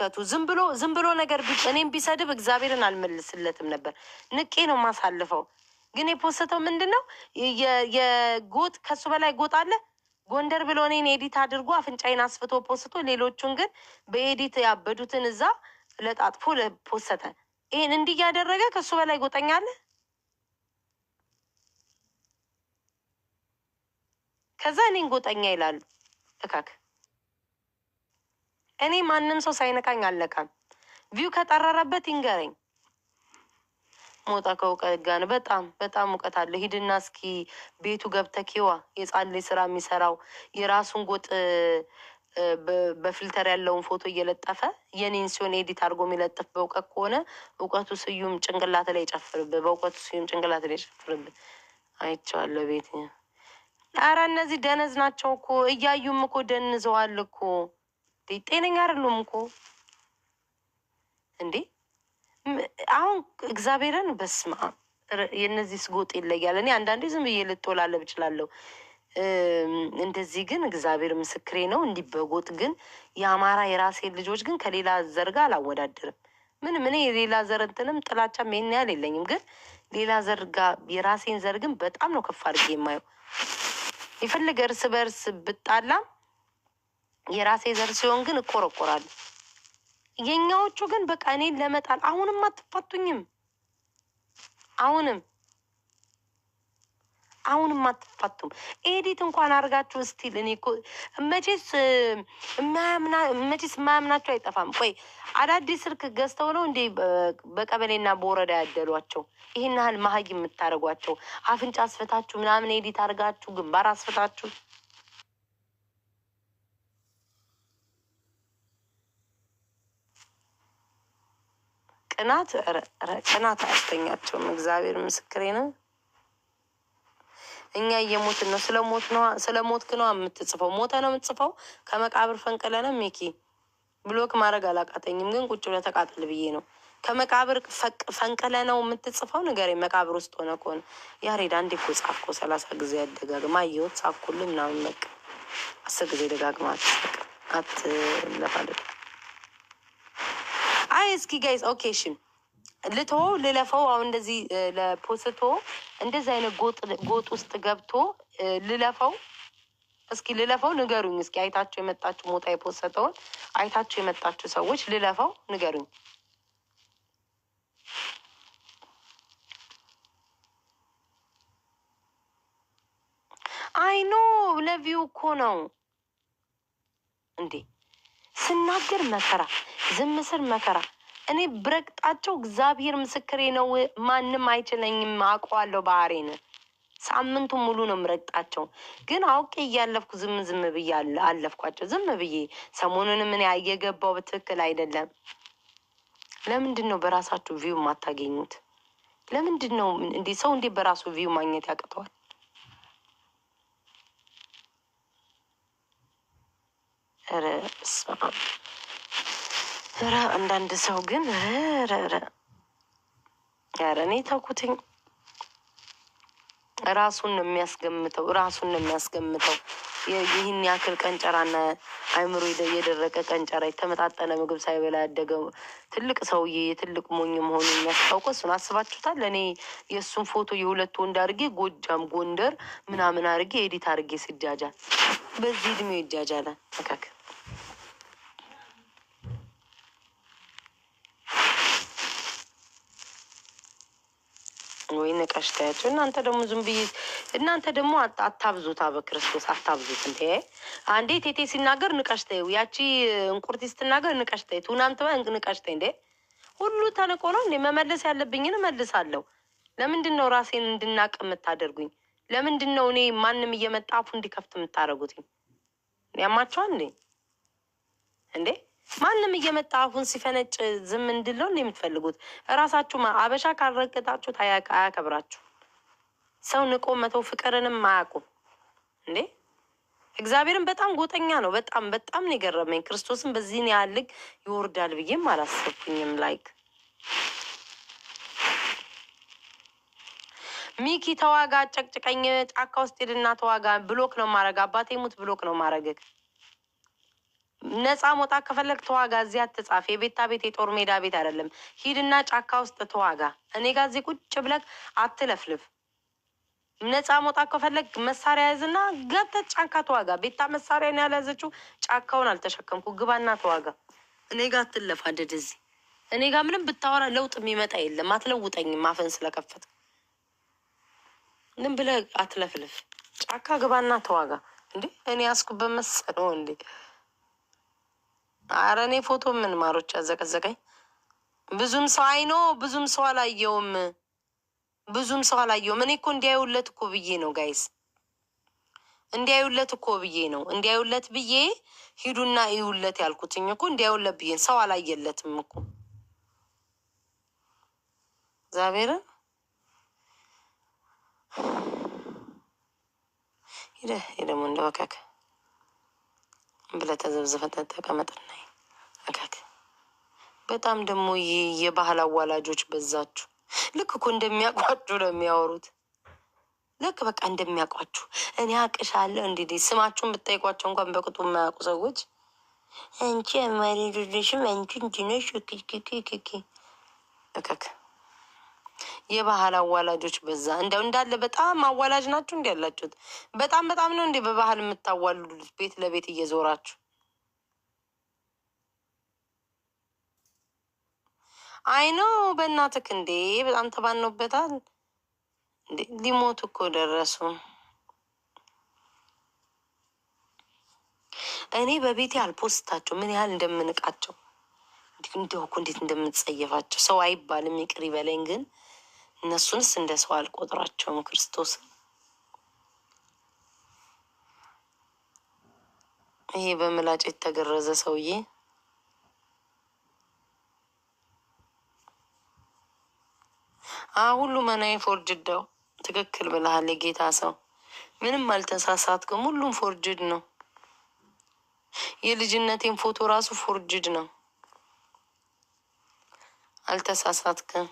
ተመልከቱ። ዝም ብሎ ነገር እኔም ቢሰድብ እግዚአብሔርን አልመልስለትም ነበር። ንቄ ነው ማሳልፈው። ግን የፖስተው ምንድነው? የጎጥ ከሱ በላይ ጎጥ አለ። ጎንደር ብሎ እኔን ኤዲት አድርጎ አፍንጫዬን አስፍቶ ፖስቶ፣ ሌሎቹን ግን በኤዲት ያበዱትን እዛ ለጣጥፎ ፖሰተ። ይሄን እንዲህ ያደረገ ከሱ በላይ ጎጠኛ አለ? ከዛ እኔን ጎጠኛ ይላሉ። እካክ እኔ ማንም ሰው ሳይነካኝ አልነካም። ቪው ከጠረረበት ይንገረኝ። ሞጣ ከእውቀት ጋር ነው። በጣም እውቀት አለ። ሂድና እስኪ ቤቱ ገብተኪዋ የጻን ላይ ስራ የሚሰራው የራሱን ጎጥ በፊልተር ያለውን ፎቶ እየለጠፈ የኔን ሲሆን ኤዲት አድርጎ የሚለጥፍ በእውቀት ከሆነ እውቀቱ ስዩም ጭንቅላት ላይ ይጨፍርብህ። በእውቀቱ ስዩም ጭንቅላት ላይ ይጨፍርብህ። አይቼዋለሁ ቤት። ኧረ እነዚህ ደነዝ ናቸው እኮ እያዩም እኮ ደንዘዋል እኮ። ጤነኛ አይደሉም እኮ እንዴ! አሁን እግዚአብሔርን በስማ የእነዚህ ስጎጥ ይለያል። እኔ አንዳንዴ ዝም ብዬ ልጦላለብ እችላለሁ። እንደዚህ ግን እግዚአብሔር ምስክሬ ነው። እንዲህ በጎጥ ግን የአማራ የራሴ ልጆች ግን ከሌላ ዘር ጋር አላወዳደርም። ምንም እኔ የሌላ ዘር እንትንም ጥላቻም ይሄን ያህል የለኝም። ግን ሌላ ዘር ጋር የራሴን ዘር ግን በጣም ነው ከፍ አድርጌ የማየው። የፈለገ እርስ በእርስ ብጣላም የራሴ ዘር ሲሆን ግን እቆረቆራለሁ። የኛዎቹ ግን በቃ እኔን ለመጣል አሁንም አትፋቱኝም። አሁንም አትፋቱም። ኤዲት እንኳን አድርጋችሁ ስቲል እኔ እኮ መቼስ የማያምናቸው አይጠፋም። ቆይ አዳዲስ ስልክ ገዝተው ነው እንዴ በቀበሌና በወረዳ ያደሏቸው? ይህን ያህል መሀይ የምታደርጓቸው? አፍንጫ አስፈታችሁ ምናምን ኤዲት አድርጋችሁ ግንባር አስፈታችሁ ቅናት አያስተኛቸውም። እግዚአብሔር ምስክሬ ነው። እኛ እየሞትን ነው። ስለ ሞትክ ነው የምትጽፈው። ሞተ ነው የምትጽፈው። ከመቃብር ፈንቅለ ነው ሚኪ። ብሎክ ማድረግ አላቃተኝም፣ ግን ቁጭ ብለህ ተቃጥል ብዬ ነው። ከመቃብር ፈንቅለ ነው የምትጽፈው። ንገረኝ። መቃብር ውስጥ ሆነ ከሆነ ያሬድ አንዴ እኮ ጻፍኮ 30 ጊዜ ያደጋግማ አየሁት ጻፍኩልህ ምናምን በቃ 10 ጊዜ ደጋግማ አትለፋልግ። አይ እስኪ ጋይስ ኦኬ እሺ ልለፈው። አሁን እንደዚህ ለፖስቶ እንደዚህ አይነት ጎጥ ውስጥ ገብቶ ልለፈው። እስኪ ልለፈው ንገሩኝ። እስኪ አይታችሁ የመጣችሁ ሞጣ የፖስተውን አይታችሁ የመጣችሁ ሰዎች ልለፈው ንገሩኝ። አይ ኖ ለቪው እኮ ነው እንዴ ስናገር መከራ፣ ዝም ስል መከራ። እኔ ብረቅጣቸው እግዚአብሔር ምስክሬ ነው። ማንም አይችለኝም። አውቀዋለሁ ባህሬን። ሳምንቱን ሙሉ ነው የምረቅጣቸው። ግን አውቄ እያለፍኩ ዝም ብዬ አለፍኳቸው። ዝም ብዬ ሰሞኑንም እኔ እየገባው በትክክል አይደለም። ለምንድን ነው በራሳችሁ ቪው የማታገኙት? ለምንድን ነው እንዲህ ሰው እንዴት በራሱ ቪው ማግኘት ያቅተዋል? ኧረ አንዳንድ ሰው ግን ኧረ እኔ ተውኩትኝ። ራሱን ነው የሚያስገምተው። ይህን ያክል ቀንጨራና አይምሮ የደረቀ ቀንጨራ የተመጣጠነ ምግብ ሳይበላ ያደገው ትልቅ ሰውዬ የትልቅ ሞኝ መሆኑ የሚያስታውቀው እሱን አስባችሁታል? እኔ የእሱን ፎቶ የሁለት ወንድ አድርጌ ጎጃም ጎንደር ምናምን አድርጌ ኤዲት አድርጌ ስጃጃል። በዚህ እድሜው ይጃጃላል። መካከል ወይ ነቃሽ ታያቸው። እናንተ ደግሞ ዝም ብዬ እናንተ ደግሞ አታብዙታ፣ በክርስቶስ አታብዙት። እንዴ አንዴ ቴቴ ሲናገር ንቀሽ ታዩ፣ ያቺ እንቁርቲ ስትናገር ንቀሽ ታዩ፣ ቱናም ትበ ንቀሽ ታዩ። እንዴ ሁሉ ተንቆ ነው እንዴ? መመለስ ያለብኝን እመልሳለሁ። ለምንድን ነው ራሴን እንድናቅ የምታደርጉኝ? ለምንድን ነው እኔ ማንም እየመጣ አፉ እንዲከፍት የምታደርጉትኝ? ያማቸዋል እንዴ? እንዴ ማንም እየመጣ አፉን ሲፈነጭ ዝም እንድለው እንዴ የምትፈልጉት? እራሳችሁ አበሻ ካልረገጣችሁት አያከብራችሁ። ሰው ንቆ መተው ፍቅርንም አያውቁም እንዴ። እግዚአብሔርን በጣም ጎጠኛ ነው። በጣም ነው የገረመኝ። ክርስቶስን በዚህን ያህል ልክ ይወርዳል ብዬም አላሰብኩኝም። ላይክ ሚኪ ተዋጋ፣ ጨቅጭቀኝ፣ ጫካ ውስጥ ሄድና ተዋጋ። ብሎክ ነው ማረግ። አባቴ ሙት ብሎክ ነው ማረግ። ነፃ መውጣት ከፈለግ ተዋጋ። እዚህ አትጻፍ። የቤታ ቤት የጦር ሜዳ ቤት አይደለም። ሂድና ጫካ ውስጥ ተዋጋ። እኔ ጋር እዚህ ቁጭ ብለህ አትለፍልፍ። ነፃ መውጣት ከፈለግ መሳሪያ ያዝና ገብተህ ጫካ ተዋጋ። ቤታ መሳሪያ ነው ያልያዘችው። ጫካውን አልተሸከምኩ። ግባና ተዋጋ። እኔ ጋር አትለፋደድ። እዚህ እኔ ጋር ምንም ብታወራ ለውጥ የሚመጣ የለም። አትለውጠኝም። አፈን ስለከፈት ምን ብለህ አትለፍልፍ። ጫካ ግባና ተዋጋ። እንዴ እኔ ያስኩበት መሰለው እንዴ? አረ እኔ ፎቶ ምን ማሮች ያዘቀዘቀኝ። ብዙም ሰው አይኖ ብዙም ሰው አላየውም። እኔ እኮ እንዲያዩለት እኮ ብዬ ነው ጋይስ፣ እንዲያዩለት እኮ ብዬ ነው። እንዲያዩለት ብዬ ሂዱና ይዩለት ያልኩትኝ እኮ እንዲያዩለት ብዬ። ሰው አላየለትም እኮ እግዚአብሔርን ሂደህ ደግሞ እንደ ወከክ ብለህ ተዘብዝፈህ ተቀመጥና ወከክ። በጣም ደግሞ የባህል አዋላጆች በዛችሁ። ልክ እኮ እንደሚያውቋችሁ ነው የሚያወሩት። ልክ በቃ እንደሚያውቋችሁ። እኔ አቅሻለሁ እንዲህ ስማችሁን ብታይቋቸው እንኳን በቅጡ የማያውቁ ሰዎች አንቺ አማሪዱልሽም አንቺ እንዲነሽ ክክክክክ እከክ። የባህል አዋላጆች በዛ እንደው እንዳለ በጣም አዋላጅ ናችሁ እንዲ ያላችሁት። በጣም ነው እንዴ በባህል የምታዋልዱት ቤት ለቤት እየዞራችሁ። አይኖ በእናትክ እንዴ በጣም ተባኖበታል እንዴ። ሊሞቱ እኮ ደረሱ። እኔ በቤቴ አልፖስታቸው ምን ያህል እንደምንቃቸው እንደው እኮ እንዴት እንደምትጸየፋቸው። ሰው አይባልም ይቅር ይበለኝ፣ ግን እነሱንስ እንደ ሰው አልቆጥራቸውም። ክርስቶስ ይሄ በምላጭ የተገረዘ ሰውዬ ሁሉ መናዬ ፎርጅዳው። ትክክል ብለሃል የጌታ ሰው፣ ምንም አልተሳሳትክም። ሁሉም ፎርጅድ ነው። የልጅነቴን ፎቶ ራሱ ፎርጅድ ነው። አልተሳሳትክም።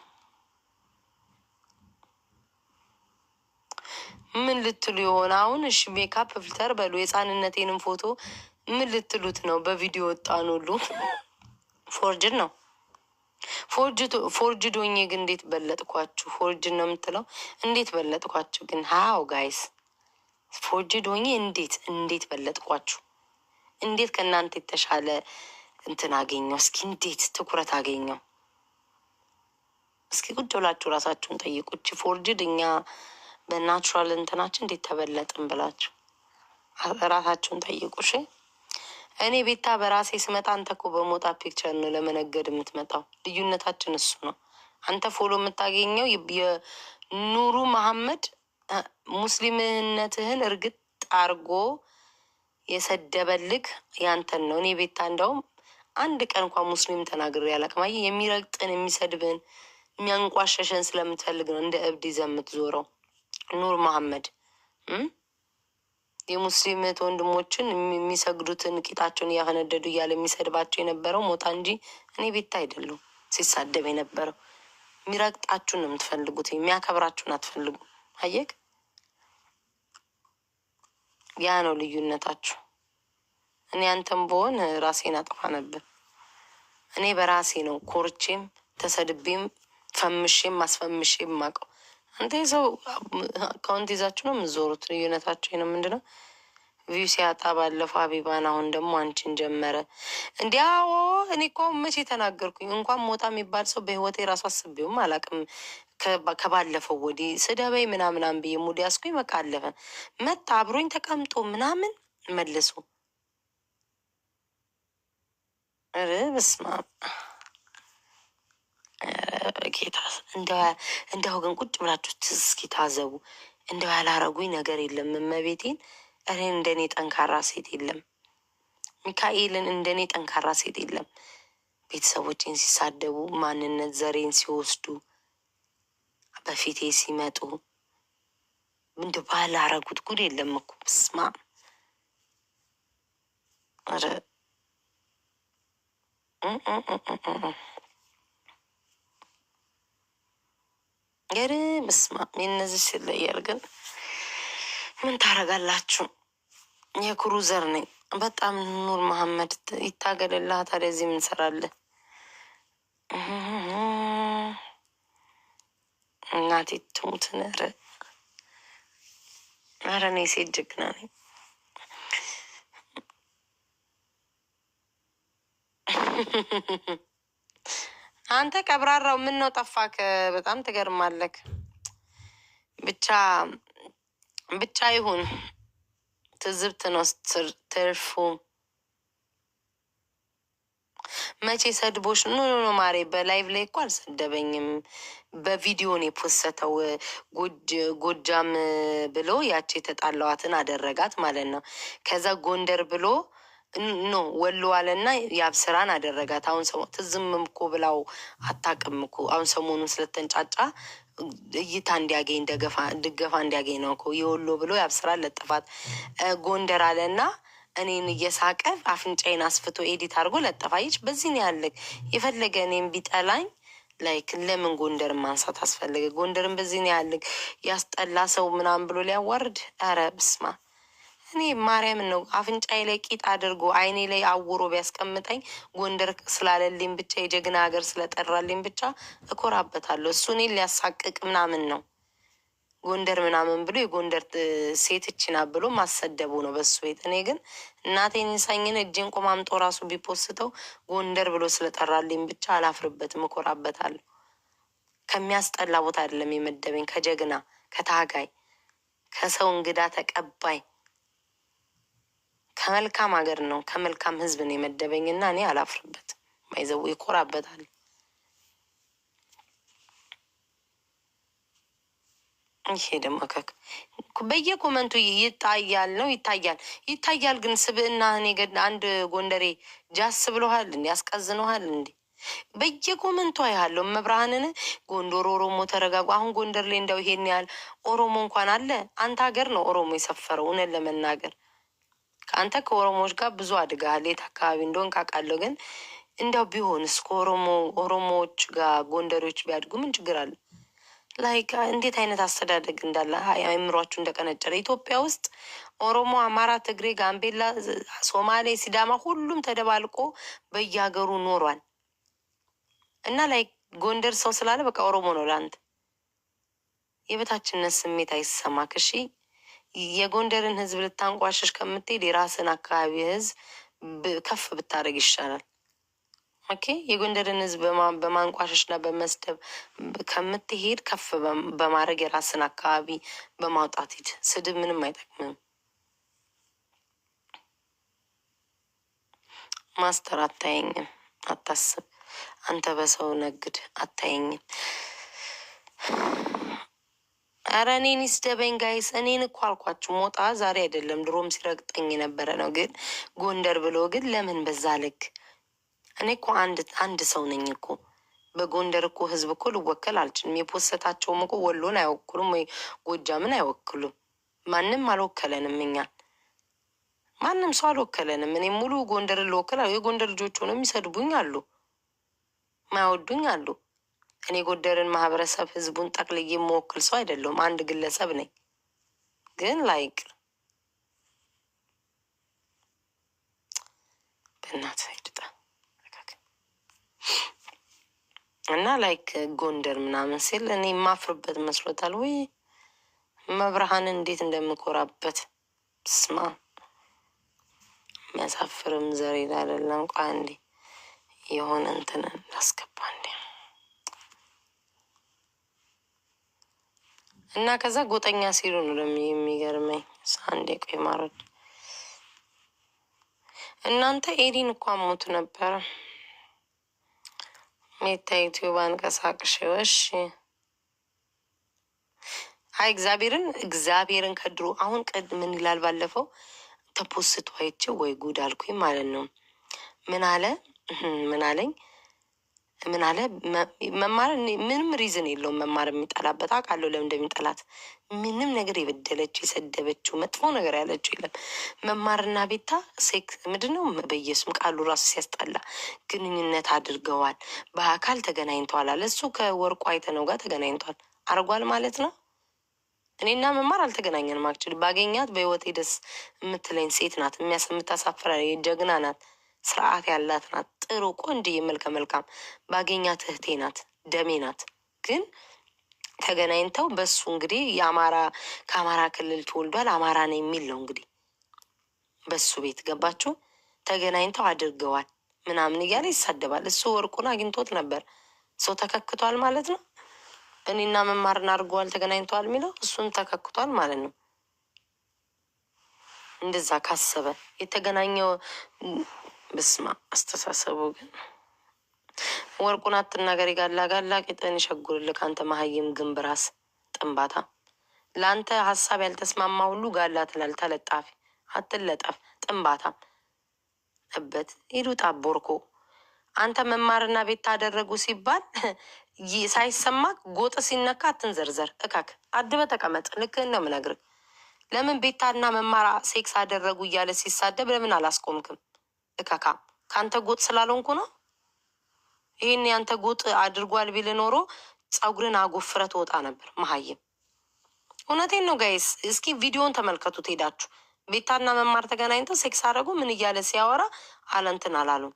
ምን ልትሉ የሆነ አሁን? እሺ ሜካፕ ፊልተር በሉ። የህፃንነቴንም ፎቶ ምን ልትሉት ነው? በቪዲዮ ወጣን ሁሉ ፎርጅድ ነው። ፎርጅድ ሆኜ ግን እንዴት በለጥኳችሁ? ፎርጅድ ነው የምትለው? እንዴት በለጥኳችሁ ግን? ሀው ጋይስ ፎርጅድ ሆኜ እንዴት በለጥኳችሁ? እንዴት ከእናንተ የተሻለ እንትን አገኘው? እስኪ እንዴት ትኩረት አገኘው? እስኪ ቁጭ ብላችሁ ራሳችሁን ጠይቁ። እቺ ፎርጅድ እኛ በናቹራል እንትናችን እንዴት ተበለጥን ብላችሁ ራሳችሁን ጠይቁ። እሺ እኔ ቤታ በራሴ ስመጣ አንተ እኮ በሞጣ ፒክቸር ነው ለመነገድ የምትመጣው። ልዩነታችን እሱ ነው። አንተ ፎሎ የምታገኘው የኑሩ መሐመድ ሙስሊምነትህን እርግጥ አርጎ የሰደበልክ ያንተን ነው። እኔ ቤታ እንደውም አንድ ቀን እንኳን ሙስሊም ተናግሬ አላውቅም። አየህ የሚረግጥን የሚሰድብን የሚያንቋሸሸን ስለምትፈልግ ነው እንደ እብድ ይዘህ የምትዞረው። ኑር መሐመድ የሙስሊም ወንድሞችን የሚሰግዱትን ቂጣቸውን እያፈነደዱ እያለ የሚሰድባቸው የነበረው ሞጣ እንጂ እኔ ቤታ አይደሉም። ሲሳደብ የነበረው የሚረግጣችሁን ነው የምትፈልጉት፣ የሚያከብራችሁን አትፈልጉ። አየክ፣ ያ ነው ልዩነታችሁ። እኔ አንተም በሆን ራሴን አጠፋ ነበር። እኔ በራሴ ነው ኮርቼም ተሰድቤም ፈምሼም ማስፈምሼም ማቀው። አንተ የሰው አካውንት ይዛችሁ ነው የምዞሩት። ልዩነታችሁ ነው ምንድነው? ቪው ሲያጣ ባለፈው ሀቢባን፣ አሁን ደግሞ አንቺን ጀመረ። እንዲያው እኔ እኮ መቼ ተናገርኩኝ? እንኳን ሞጣ የሚባል ሰው በህይወቴ ራሱ አስቤውም አላውቅም። ከባለፈው ወዲህ ስደበይ ምናምናም ብዬ ሙድ ያስኩኝ። በቃ አለፈ። መጣ አብሮኝ ተቀምጦ ምናምን መልሶ በስመ አብ ጌታ። እንደው ግን ቁጭ ብላችሁ እስኪ ታዘቡ። እንደው ያላረጉኝ ነገር የለም። እመቤቴን እኔን እንደኔ ጠንካራ ሴት የለም። ሚካኤልን እንደኔ ጠንካራ ሴት የለም። ቤተሰቦቼን ሲሳደቡ፣ ማንነት ዘሬን ሲወስዱ፣ በፊቴ ሲመጡ እንደ ባላረጉት ጉድ የለም እኮ ስማ። ኧረ ገር በስማ የነዚህ ሲለያል። ግን ምን ታረጋላችሁ? የኩሩ ዘር ነኝ በጣም ኑር መሐመድ ይታገድልህ። ታዲያ እዚህ ምን እንሰራለን? እናቴ ትሙት ነረ። ኧረ እኔ ሴት ጀግና ነኝ። አንተ ቀብራራው ምን ነው ጠፋክ? በጣም ትገርማለክ። ብቻ ብቻ ይሁን ትዝብት ነው ትርፉ። መቼ ሰድቦሽ? ኖ ኖ ማሬ፣ በላይቭ ላይ እኮ አልሰደበኝም። በቪዲዮን የፖሰተው ጎጃም ብሎ ያቺ የተጣላዋትን አደረጋት ማለት ነው። ከዛ ጎንደር ብሎ ኖ ወሎ አለና የአብስራን አደረጋት። አሁን ትዝም እኮ ብላው አታውቅም እኮ አሁን ሰሞኑን ስለተንጫጫ እይታ እንዲያገኝ ድገፋ እንዲያገኝ ነው እኮ የወሎ ብሎ የአብስራን ለጥፋት። ጎንደር አለና እኔን እየሳቀ አፍንጫዬን አስፍቶ ኤዲት አድርጎ ለጠፋይች። በዚህ ነው ያለግ። የፈለገ እኔም ቢጠላኝ ላይክ ለምን ጎንደር ማንሳት አስፈለገ? ጎንደርን በዚህ ነው ያለግ። ያስጠላ ሰው ምናምን ብሎ ሊያዋርድ። ኧረ ብስማ እኔ ማርያምን ነው አፍንጫዬ ላይ ቂጥ አድርጎ አይኔ ላይ አውሮ ቢያስቀምጠኝ ጎንደር ስላለልኝ ብቻ የጀግና ሀገር ስለጠራልኝ ብቻ እኮራበታለሁ። እሱ እኔን ሊያሳቅቅ ምናምን ነው ጎንደር ምናምን ብሎ የጎንደር ሴት እችና ብሎ ማሰደቡ ነው በሱ ቤት። እኔ ግን እናቴን ሳኝን እጄን ቆማምጦ ራሱ ቢፖስተው ጎንደር ብሎ ስለጠራልኝ ብቻ አላፍርበትም፣ እኮራበታለሁ። ከሚያስጠላ ቦታ አይደለም የመደበኝ፣ ከጀግና ከታጋይ ከሰው እንግዳ ተቀባይ ከመልካም ሀገር ነው ከመልካም ህዝብ ነው የመደበኝ እና እኔ አላፍርበትም። ማይዘው ይኮራበታል። ይሄ ደግሞ በየኮመንቱ ይታያል ነው ይታያል። ግን ስብዕና እኔ አንድ ጎንደሬ ጃስ ብሎሃል እንዲ ያስቀዝነሃል እንዲ በየኮመንቱ ያለው መብርሃንን ጎንደር ኦሮሞ ተረጋጉ። አሁን ጎንደር ላይ እንደው ይሄን ያህል ኦሮሞ እንኳን አለ። አንተ ሀገር ነው ኦሮሞ የሰፈረው። እውነት ለመናገር ከአንተ ከኦሮሞዎች ጋር ብዙ አድጋሃል። የት አካባቢ እንደሆን ካውቃለሁ። ግን እንደው ቢሆንስ ከኦሮሞዎች ጋር ጎንደሬዎች ቢያድጉ ምን ችግር አለ? ላይክ እንዴት አይነት አስተዳደግ እንዳለ አእምሯችሁ እንደቀነጨረ። ኢትዮጵያ ውስጥ ኦሮሞ፣ አማራ፣ ትግሬ፣ ጋምቤላ፣ ሶማሌ፣ ሲዳማ ሁሉም ተደባልቆ በየሀገሩ ኖሯል። እና ላይክ ጎንደር ሰው ስላለ በቃ ኦሮሞ ነው ለአንተ። የበታችነት ስሜት አይሰማክ እሺ። የጎንደርን ህዝብ ልታንቋሸሽ ከምትሄድ የራስን አካባቢ ህዝብ ከፍ ብታደርግ ይሻላል። ኦኬ የጎንደርን ህዝብ በማንቋሸሽና በመስደብ ከምትሄድ ከፍ በማድረግ የራስን አካባቢ በማውጣት ሂድ። ስድብ ምንም አይጠቅምም። ማስተር አታየኝም፣ አታስብ። አንተ በሰው ነግድ አታየኝም። ኧረ እኔን ይስደበኝ ጋይስ። እኔን እኮ አልኳችሁ ሞጣ ዛሬ አይደለም ድሮም ሲረግጠኝ የነበረ ነው። ግን ጎንደር ብሎ ግን ለምን በዛ ልክ? እኔ እኮ አንድ ሰው ነኝ እኮ። በጎንደር እኮ ህዝብ እኮ ልወከል አልችልም። የፖሰታቸውም እኮ ወሎን አይወክሉም ወይ ጎጃምን አይወክሉም። ማንም አልወከለንም። እኛን ማንም ሰው አልወከለንም። እኔ ሙሉ ጎንደርን ልወክል የጎንደር ልጆች ሆነው የሚሰድቡኝ አሉ፣ ማያወዱኝ አሉ። እኔ ጎንደርን ማህበረሰብ ህዝቡን ጠቅልዬ የምወክል ሰው አይደለሁም። አንድ ግለሰብ ነኝ። ግን ላይክ በእናትህ ሄድጣ እና ላይክ ጎንደር ምናምን ሲል እኔ የማፍርበት መስሎታል ወይ? መብርሃንን እንዴት እንደምኮራበት ስማ። የሚያሳፍርም ዘር አይደለም። ቋ እንዴ የሆነ እንትን ላስገባ እንዴ እና ከዛ ጎጠኛ ሲሉ ነው የሚገርመኝ። አንዴ ቆይ ማሮች እናንተ ኤዲን እኮ አሞቱ ነበረ። ሜታ ዩቲዩብ አንቀሳቅሽ እሺ። አይ እግዚአብሔርን ከድሮ አሁን ምን ይላል? ባለፈው ተፖስቶ አይቼው ወይ ጉድ አልኩኝ ማለት ነው። ምን አለኝ መማር ምንም ሪዝን የለውም። መማር የሚጠላበት አውቃለሁ ለምን እንደሚጠላት። ምንም ነገር የበደለችው የሰደበችው መጥፎ ነገር ያለችው የለም። መማርና ቤታ ሴክስ ምንድነው? በየሱም ቃሉ ራሱ ሲያስጠላ ግንኙነት አድርገዋል፣ በአካል ተገናኝተዋል አለ። እሱ ከወርቁ አይተነው ጋር ተገናኝቷል አርጓል ማለት ነው እኔና መማር አልተገናኘንም። አክቹዋሊ ባገኛት በህይወቴ ደስ የምትለኝ ሴት ናት። የምታሳፍራ ጀግና ናት። ስርዓት ያላት ናት። ጥሩ ቆንጆ መልከ መልካም ባገኛት እህቴ ናት፣ ደሜ ናት። ግን ተገናኝተው በሱ እንግዲህ ከአማራ ክልል ተወልዷል አማራ ነው የሚል ነው እንግዲህ በሱ ቤት ገባችሁ። ተገናኝተው አድርገዋል ምናምን እያለ ይሳደባል። እሱ ወርቁን አግኝቶት ነበር። ሰው ተከክቷል ማለት ነው። እኔና መማርን አድርገዋል ተገናኝተዋል የሚለው እሱን ተከክቷል ማለት ነው። እንደዛ ካሰበ የተገናኘው ብስማ አስተሳሰቡ ግን ወርቁን አትናገር ጋላ ቂጥን ይሸጉርልህ አንተ መሀይም ግንብራስ ጥንባታ። ለአንተ ሀሳብ ያልተስማማ ሁሉ ጋላ ትላል። ተለጣፊ አትለጠፍ ጥንባታ እበት ሂዱ ጣቦርኮ። አንተ መማርና ቤት ታደረጉ ሲባል ሳይሰማ ጎጥ ሲነካ አትንዘርዘር። እካክ አድበ ተቀመጥ። ልክ ነው የምነግርህ። ለምን ቤታና መማር ሴክስ አደረጉ እያለ ሲሳደብ ለምን አላስቆምክም? እካካ ከአንተ ጎጥ ስላልሆንኩ ነው። ይህን ያንተ ጎጥ አድርጓል ቢል ኖሮ ፀጉርን አጎፍረ ትወጣ ነበር። መሀይም እውነቴን ነው ጋይስ። እስኪ ቪዲዮን ተመልከቱት ሄዳችሁ። ቤታና መማር ተገናኝተው ሴክስ አደረጉ ምን እያለ ሲያወራ አለንትን አላሉም።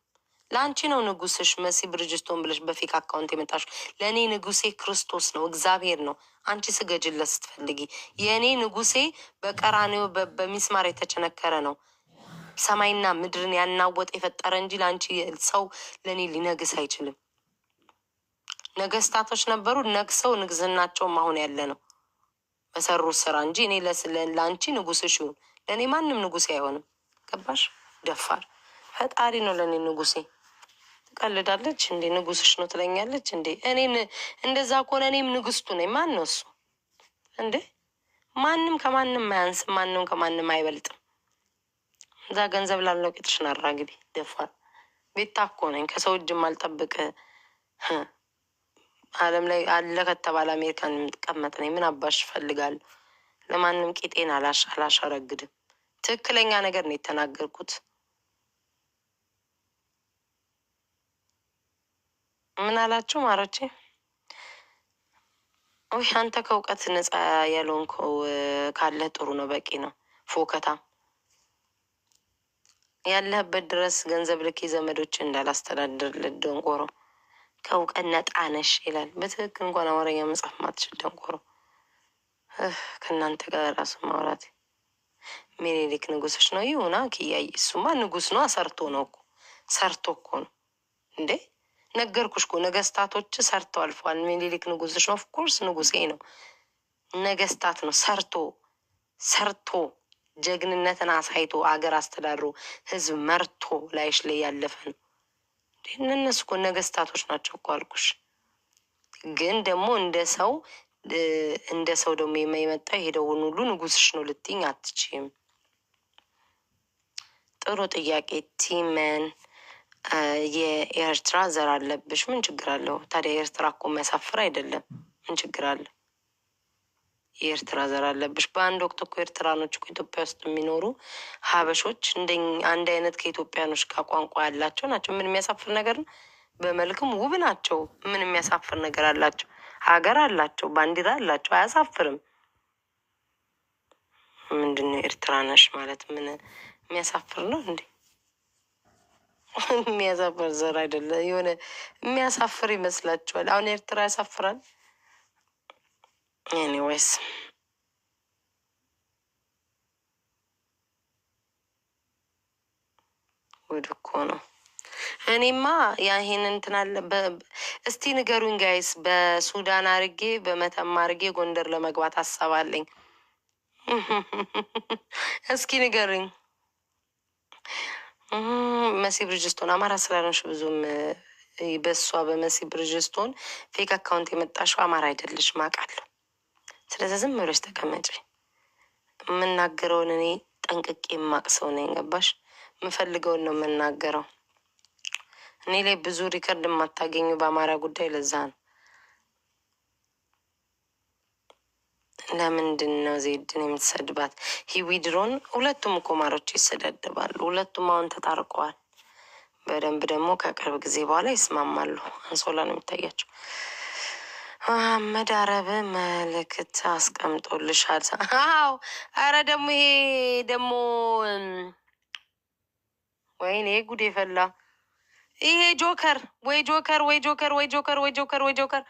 ለአንቺ ነው ንጉስሽ መሲ ብርጅስቶን ብለሽ በፌክ አካውንት የመጣሽ። ለእኔ ንጉሴ ክርስቶስ ነው፣ እግዚአብሔር ነው። አንቺ ስገጅለት ስትፈልጊ። የእኔ ንጉሴ በቀራኔው በሚስማር የተቸነከረ ነው። ሰማይና ምድርን ያናወጠ የፈጠረ እንጂ ለአንቺ ሰው ለእኔ ሊነግስ አይችልም። ነገስታቶች ነበሩ ነግሰው ንግስናቸውም አሁን ያለ ነው በሰሩት ስራ እንጂ እኔ ለአንቺ ንጉስሽ ይሁን ለእኔ ማንም ንጉሴ አይሆንም። ገባሽ? ደፋር ፈጣሪ ነው ለእኔ ንጉሴ። ትቀልዳለች እንዴ? ንጉስሽ ነው ትለኛለች እንዴ? እኔን እንደዛ ከሆነ እኔም ንግስቱ ነኝ። ማን ነው እሱ እንዴ? ማንም ከማንም አያንስም፣ ማንም ከማንም አይበልጥም። እዛ ገንዘብ ላለው ቂጥሽን አራግቢ። ደፋር ቤታ እኮ ነኝ። ከሰው እጅም አልጠብቅ። ዓለም ላይ አለ ከተባለ አሜሪካን የምትቀመጥ ነኝ። ምን አባሽ እፈልጋለሁ? ለማንም ቂጤን አላሸረግድም። ትክክለኛ ነገር ነው የተናገርኩት። ምን አላችሁ ማሮቼ? ወይ አንተ ከእውቀት ነፃ ያልሆንከው ካለህ ጥሩ ነው፣ በቂ ነው። ፎከታ ያለህበት ድረስ ገንዘብ ልኬ ዘመዶች እንዳላስተዳድር ደንቆሮ። ከእውቀት ነጣ ነሽ ይላል። በትክክል እንኳን አማርኛ መጽሐፍ ማትችል ደንቆሮ። ከእናንተ ጋር ራሱ ማውራት። ሚኒሊክ ንጉስሽ ነው ይሁና። ክያይ እሱማ ንጉስ ነው። ሰርቶ ነው እኮ ሰርቶ እኮ ነው እንዴ። ነገርኩሽ እኮ ነገስታቶች ሰርተው አልፈዋል። ሚኒሊክ ንጉስሽ ነው። ኦፍኮርስ ንጉሴ ነው። ነገስታት ነው። ሰርቶ ጀግንነትን አሳይቶ አገር አስተዳድሮ ህዝብ መርቶ ላይሽ ላይ ያለፈ ነው። እነሱ እኮ ነገስታቶች ናቸው እኮ አልኩሽ። ግን ደግሞ እንደ ሰው ደግሞ የማይመጣ የሄደውን ሁሉ ንጉስሽ ነው ልትይኝ አትችይም። ጥሩ ጥያቄ ቲመን። የኤርትራ ዘር አለብሽ፣ ምን ችግር አለው ታዲያ? የኤርትራ እኮ የሚያሳፍር አይደለም። ምን ችግር አለ? የኤርትራ ዘር አለብሽ። በአንድ ወቅት እኮ ኤርትራኖች እኮ ኢትዮጵያ ውስጥ የሚኖሩ ሀበሾች አንድ አይነት ከኢትዮጵያኖች ጋር ቋንቋ ያላቸው ናቸው። ምን የሚያሳፍር ነገር ነው? በመልክም ውብ ናቸው። ምን የሚያሳፍር ነገር አላቸው? ሀገር አላቸው፣ ባንዲራ አላቸው። አያሳፍርም። ምንድን ነው ኤርትራ ነሽ ማለት ምን የሚያሳፍር ነው እንዴ? የሚያሳፍር ዘር አይደለም። የሆነ የሚያሳፍር ይመስላችኋል? አሁን ኤርትራ ያሳፍራል? ኤኒዌይስ ውድ እኮ ነው። እኔማ ይሄን እንትን አለ። እስቲ ንገሩኝ ጋይስ፣ በሱዳን አርጌ በመተማ አርጌ ጎንደር ለመግባት አሰባለኝ። እስኪ ንገሩኝ። መሲ ብርጅስቶን አማራ ስላለሽ ብዙም በሷ በመሲ ብርጅስቶን ፌክ አካውንት የመጣሽው አማራ አይደለሽ ማቃለሁ። ስለዚህ ዝም ብለሽ ተቀመጪ። የምናገረውን እኔ ጠንቅቄ የማቅ ሰው ነኝ። ገባሽ? የምፈልገውን ነው የምናገረው። እኔ ላይ ብዙ ሪከርድ የማታገኙ በአማራ ጉዳይ ለዛ ነው። ለምንድን ነው ዜድን የምትሰድባት? ሂዊ ድሮን ሁለቱም እኮ ማሮች ይሰዳደባሉ። ሁለቱም አሁን ተታርቀዋል። በደንብ ደግሞ ከቅርብ ጊዜ በኋላ ይስማማሉ። አንሶላ ነው የሚታያቸው። መሐመድ አረብ መልእክት አስቀምጦልሻል። አዎ። አረ ደግሞ ይሄ ደግሞ ወይኔ ጉዴ ፈላ። ይሄ ጆከር ወይ ጆከር ወይ ጆከር ወይ ጆከር ወይ ጆከር ወይ ጆከር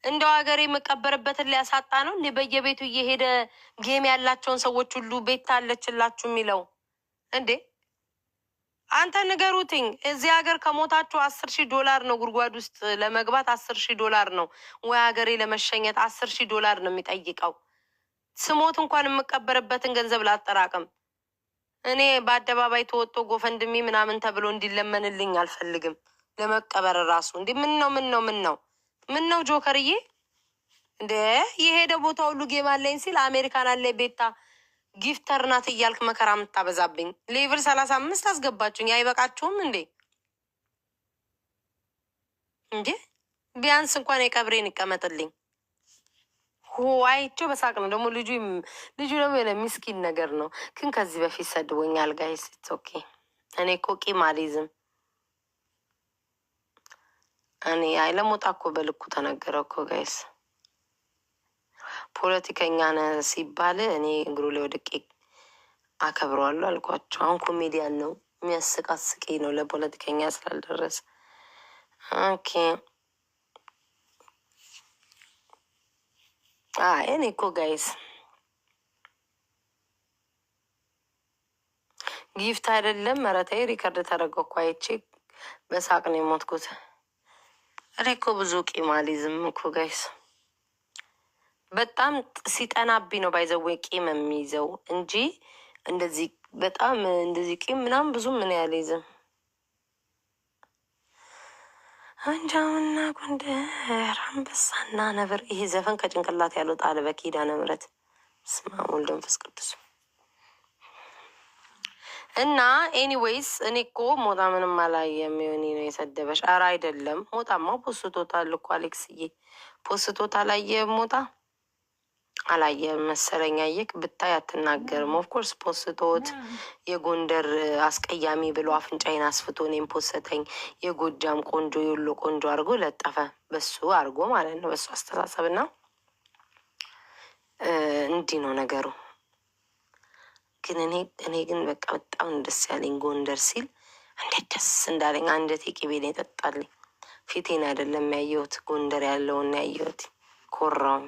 እንደው ሀገር የምቀበርበትን ሊያሳጣ ነው እንዴ? በየቤቱ እየሄደ ጌም ያላቸውን ሰዎች ሁሉ ቤት አለችላችሁ የሚለው እንዴ? አንተ ንገሩትኝ። እዚህ ሀገር ከሞታችሁ $10,000 ነው። ጉድጓድ ውስጥ ለመግባት $10,000 ነው። ወይ ሀገሬ ለመሸኘት $10,000 ነው የሚጠይቀው። ስሞት እንኳን የምቀበርበትን ገንዘብ ላጠራቅም። እኔ በአደባባይ ተወጦ ጎፈንድሚ ምናምን ተብሎ እንዲለመንልኝ አልፈልግም። ለመቀበር ራሱ እንዲ ምን ነው ምን ነው ምን ነው ምን ነው ጆከርዬ እንደ የሄደ ቦታ ሁሉ ጌም አለኝ ሲል አሜሪካን አለ ቤታ ጊፍተር ናት እያልክ መከራ የምታበዛብኝ። ሌቭል 35 አስገባችሁኝ። አይበቃችሁም እንዴ? እንዴ ቢያንስ እንኳን የቀብሬን ይቀመጥልኝ። አይቼው በሳቅ ነው ደግሞ ልጁ ደግሞ የሆነ ሚስኪን ነገር ነው። ግን ከዚህ በፊት ሰድቦኛል ጋይስ። ኦኬ እኔ እኮ ቂም አልይዝም። እኔ ለሞጣ እኮ በልኩ ተነገረ እኮ ጋይስ። ፖለቲከኛ ነህ ሲባል እኔ እግሩ ላይ ወድቄ አከብረዋለሁ አልኳቸው። አሁን ኮሜዲያን ነው የሚያስቅ አስቂ ነው፣ ለፖለቲከኛ ስላልደረሰ። ኦኬ እኔ እኮ ጋይስ ጊፍት አይደለም መረታዊ ሪከርድ ተደረገ እኮ አይቼ በሳቅ ነው የሞትኩት። እኔ እኮ ብዙ ቂም አልይዝም እኮ ጋይስ። በጣም ሲጠናብኝ ነው ባይዘዌ ቂም የሚይዘው እንጂ እንደዚህ በጣም እንደዚህ ቂም ምናምን ብዙ ምን አልይዝም። አንጃውና ጎንደር አንበሳና ነብር። ይሄ ዘፈን ከጭንቅላት ያለው ጣለ በኪዳነ ምሕረት ስመ አብ ወወልድ ወመንፈስ ቅዱስ። እና ኤኒዌይስ እኔ እኮ ሞጣ ምንም አላየም። የሆነ ነው የሰደበሽ። ኧረ አይደለም ሞጣማ ፖስቶታል እኮ አሌክስዬ ፖስቶታል። አላየህም? ሞጣ አላየህም መሰለኝ። አየክ ብታይ አትናገርም። ኦፍኮርስ ፖስቶት የጎንደር አስቀያሚ ብሎ አፍንጫዬን አስፍቶ እኔም ፖስተኝ። የጎጃም ቆንጆ የወሎ ቆንጆ አድርጎ ለጠፈ። በሱ አድርጎ ማለት ነው በሱ አስተሳሰብና እንዲህ ነው ነገሩ። ግን እኔ ግን በቃ በጣም ደስ ያለኝ ጎንደር ሲል እንዴት ደስ እንዳለኝ አንጀቴ ቅቤን የጠጣልኝ። ፊቴን አይደለም ያየሁት ጎንደር ያለውን ያየሁት። ኮራውኝ።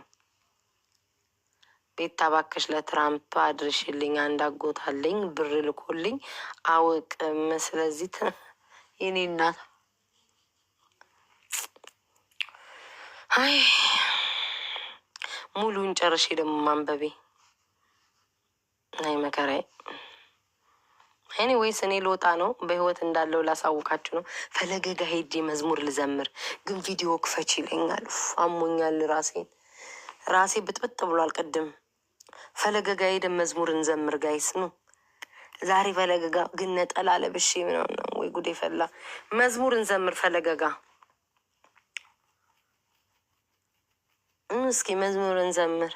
ቤት ታባከሽ ለትራምፕ አድርሽልኝ፣ አንድ አጎታለኝ ብር ልኮልኝ አውቅም። ስለዚህ የኔ እናት አይ ሙሉን ጨርሼ ደግሞ ማንበቤ ናይ መከራዬ። ኤኒዌይስ እኔ ልወጣ ነው። በህይወት እንዳለው ላሳውቃችሁ ነው። ፈለገ ጋ ሄጄ መዝሙር ልዘምር ግን ቪዲዮ ክፈች ይለኛል። አሞኛል። ራሴ ብጥብጥ ብሏል። ቅድም ፈለገ ጋ ሄደን መዝሙር እንዘምር ጋይስ ነው ዛሬ። ፈለገ ጋ ግን ነጠላ ለብሼ ምናምን ነው ወይ ጉዴ ፈላ። መዝሙር እንዘምር ፈለገ ጋ እስኪ መዝሙር እንዘምር።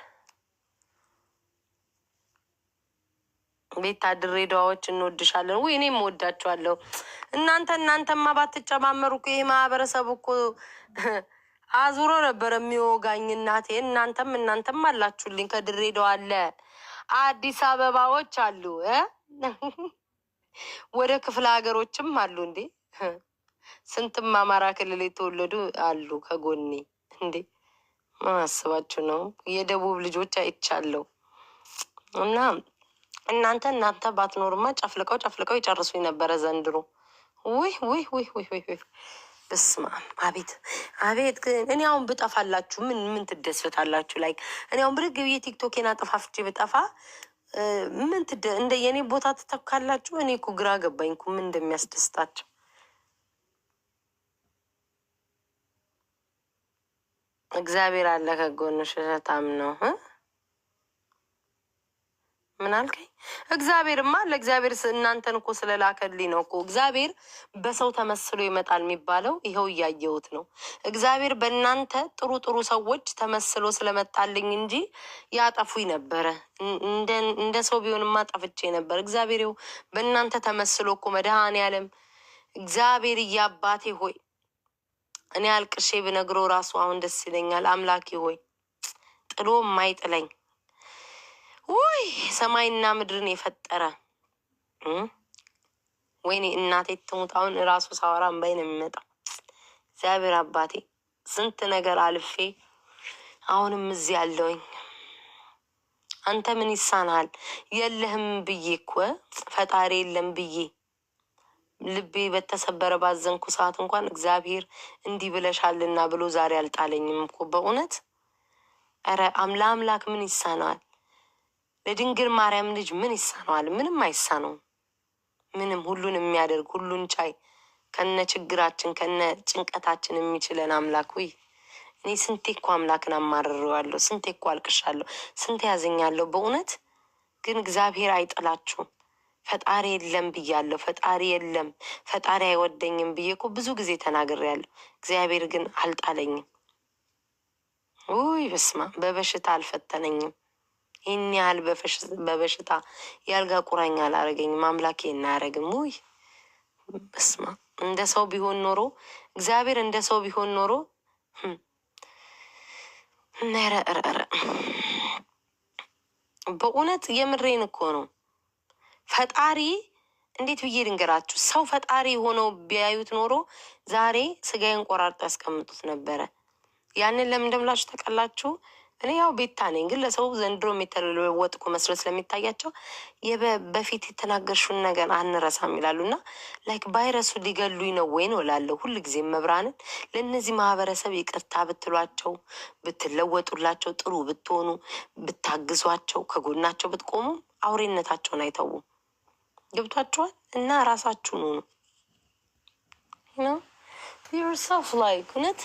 ቤታ ድሬዳዋዎች እንወድሻለን። ወይ እኔም እወዳችኋለሁ። እናንተማ ባትጨማመሩ እኮ ይሄ ማህበረሰብ እኮ አዙሮ ነበር የሚወጋኝ እናቴ። እናንተም አላችሁልኝ። ከድሬዳዋ አለ፣ አዲስ አበባዎች አሉ፣ ወደ ክፍለ ሀገሮችም አሉ። እንዴ ስንትም አማራ ክልል የተወለዱ አሉ ከጎኔ። እንዴ ማስባችሁ ነው። የደቡብ ልጆች አይቻለሁ። እና እናንተ ባትኖርማ ጨፍልቀው ይጨርሱኝ ነበረ ዘንድሮ። ውይ በስመ አብ አቤት። ግን እኔ አሁን ብጠፋላችሁ ምን ትደስታላችሁ? ላይ እኔ አሁን ብድግ ብዬ ቲክቶኬን አጠፋፍቼ ብጠፋ እንደ የኔ ቦታ ትተካላችሁ? እኔ እኮ ግራ ገባኝ እኮ ምን እንደሚያስደስታቸው። እግዚአብሔር አለ ከጎንሽ። እሸታም ነው። ምን አልከኝ? እግዚአብሔርማ ለእግዚአብሔር እናንተን እኮ ስለላከልኝ ነው እኮ። እግዚአብሔር በሰው ተመስሎ ይመጣል የሚባለው ይኸው እያየሁት ነው። እግዚአብሔር በእናንተ ጥሩ ሰዎች ተመስሎ ስለመጣልኝ እንጂ ያጠፉኝ ነበረ። እንደ ሰው ቢሆንማ ጠፍቼ ነበር። እግዚአብሔር ይኸው በእናንተ ተመስሎ እኮ መድኃኔዓለም እግዚአብሔር እያባቴ ሆይ እኔ አልቅሼ ብነግረው ራሱ አሁን ደስ ይለኛል። አምላኬ ሆይ ጥሎ ማይጥለኝ ውይ ሰማይና ምድርን የፈጠረ ወይኔ እናቴ ትሙት። አሁን ራሱ ሳወራ እምባይ ነው የሚመጣው። እግዚአብሔር አባቴ ስንት ነገር አልፌ አሁንም እዚህ ያለውኝ አንተ ምን ይሳናል? የለህም ብዬ እኮ ፈጣሪ የለም ብዬ ልቤ በተሰበረ ባዘንኩ ሰዓት እንኳን እግዚአብሔር እንዲህ ብለሻልና ብሎ ዛሬ አልጣለኝም እኮ በእውነት። ኧረ አምላክ ምን ይሳነዋል? ለድንግል ማርያም ልጅ ምን ይሳነዋል? ምንም አይሳነውም። ምንም ሁሉን የሚያደርግ ሁሉን ቻይ ከነ ችግራችን ከነ ጭንቀታችን የሚችለን አምላክ። ውይ እኔ ስንቴ እኮ አምላክን አማርሬዋለሁ፣ ስንቴ እኮ አልቅሻለሁ፣ ስንቴ ያዘኛለሁ በእውነት። ግን እግዚአብሔር አይጥላችሁም። ፈጣሪ የለም ብያለሁ። ፈጣሪ የለም፣ ፈጣሪ አይወደኝም ብዬ እኮ ብዙ ጊዜ ተናግሬያለሁ። እግዚአብሔር ግን አልጣለኝም። ውይ በስማ በበሽታ አልፈተነኝም። ይህን ያህል በበሽታ ያልጋ ቁራኛ አላረገኝም። አምላኬ እናያረግም። ውይ በስማ እንደ ሰው ቢሆን ኖሮ እግዚአብሔር እንደ ሰው ቢሆን ኖሮ ነረረረ በእውነት የምሬን እኮ ነው። ፈጣሪ እንዴት ብዬ ልንገራችሁ? ሰው ፈጣሪ ሆነው ቢያዩት ኖሮ ዛሬ ስጋዬን ቆራርጦ ያስቀምጡት ነበረ። ያንን ለምን እንደምላችሁ ታውቃላችሁ? እኔ ያው ቤታ ነኝ፣ ግን ለሰው ዘንድሮ የሚተለወጥ እኮ መስሎ ስለሚታያቸው በፊት የተናገርሽውን ነገር አንረሳም ይላሉ። እና ላይክ ቫይረሱ ሊገሉኝ ነው ወይ ነው እላለሁ ሁል ጊዜ መብራንን። ለእነዚህ ማህበረሰብ ይቅርታ ብትሏቸው፣ ብትለወጡላቸው፣ ጥሩ ብትሆኑ፣ ብታግዟቸው፣ ከጎናቸው ብትቆሙ አውሬነታቸውን አይተውም። ገብቷቸዋል። እና ራሳችሁን ነው ዩርሰልፍ ላይክ እውነት